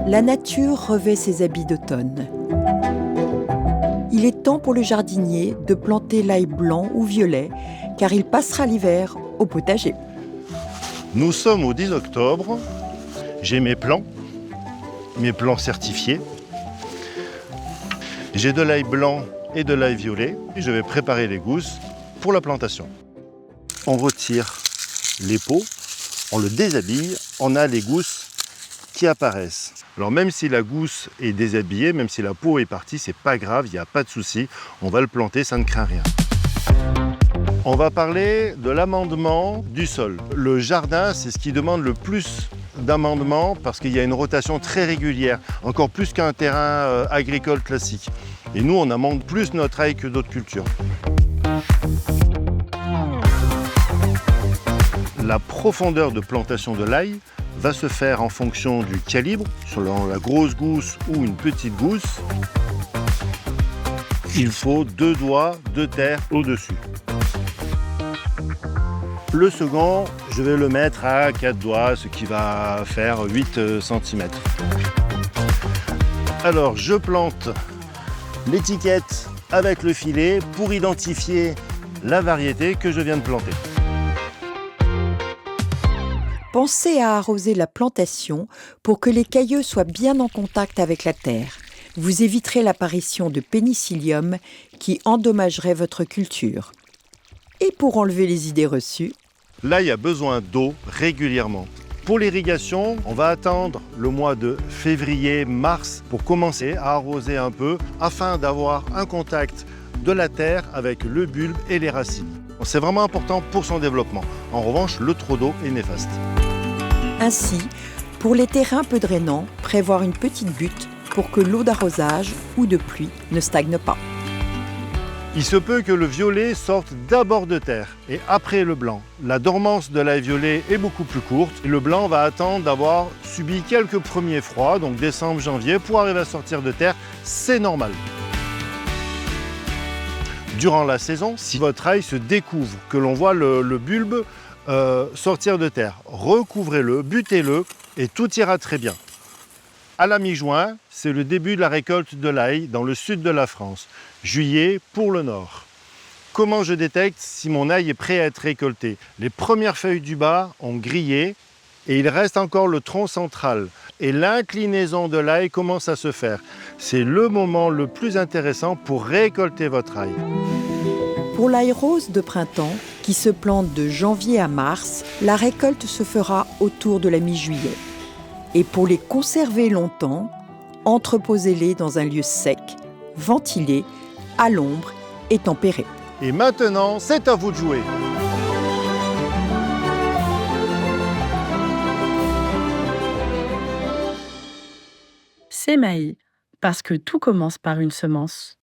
La nature revêt ses habits d'automne. Il est temps pour le jardinier de planter l'ail blanc ou violet, car il passera l'hiver au potager. Nous sommes au 10 octobre. J'ai mes plants certifiés. J'ai de l'ail blanc et de l'ail violet. Je vais préparer les gousses pour la plantation. On retire les peaux, on le déshabille, on a les gousses qui apparaissent. Alors même si la gousse est déshabillée, même si la peau est partie, c'est pas grave, il n'y a pas de souci. On va le planter, ça ne craint rien. On va parler de l'amendement du sol. Le jardin, c'est ce qui demande le plus d'amendement parce qu'il y a une rotation très régulière, encore plus qu'un terrain agricole classique. Et nous, on amende plus notre ail que d'autres cultures. La profondeur de plantation de l'ail va se faire en fonction du calibre, selon la grosse gousse ou une petite gousse. Il faut 2 doigts de terre au-dessus. Le second, je vais le mettre à 4 doigts, ce qui va faire 8 cm. Alors, je plante l'étiquette avec le filet pour identifier la variété que je viens de planter. Pensez à arroser la plantation pour que les cailleux soient bien en contact avec la terre. Vous éviterez l'apparition de pénicillium qui endommagerait votre culture. Et pour enlever les idées reçues, l'ail a besoin d'eau régulièrement. Pour l'irrigation, on va attendre le mois de février-mars pour commencer à arroser un peu afin d'avoir un contact de la terre avec le bulbe et les racines. C'est vraiment important pour son développement. En revanche, le trop d'eau est néfaste. Ainsi, pour les terrains peu drainants, prévoir une petite butte pour que l'eau d'arrosage ou de pluie ne stagne pas. Il se peut que le violet sorte d'abord de terre et après le blanc. La dormance de l'ail violet est beaucoup plus courte. Le blanc va attendre d'avoir subi quelques premiers froids, donc décembre, janvier, pour arriver à sortir de terre. C'est normal. Durant la saison, si votre ail se découvre, que l'on voit le bulbe sortir de terre, recouvrez-le, butez-le et tout ira très bien. À la mi-juin, c'est le début de la récolte de l'ail dans le sud de la France. Juillet pour le nord. Comment je détecte si mon ail est prêt à être récolté? Les premières feuilles du bas ont grillé et il reste encore le tronc central. Et l'inclinaison de l'ail commence à se faire. C'est le moment le plus intéressant pour récolter votre ail. Pour l'ail rose de printemps, qui se plante de janvier à mars, la récolte se fera autour de la mi-juillet. Et pour les conserver longtemps, entreposez-les dans un lieu sec, ventilé, à l'ombre et tempéré. Et maintenant, c'est à vous de jouer. Sémaï, parce que tout commence par une semence.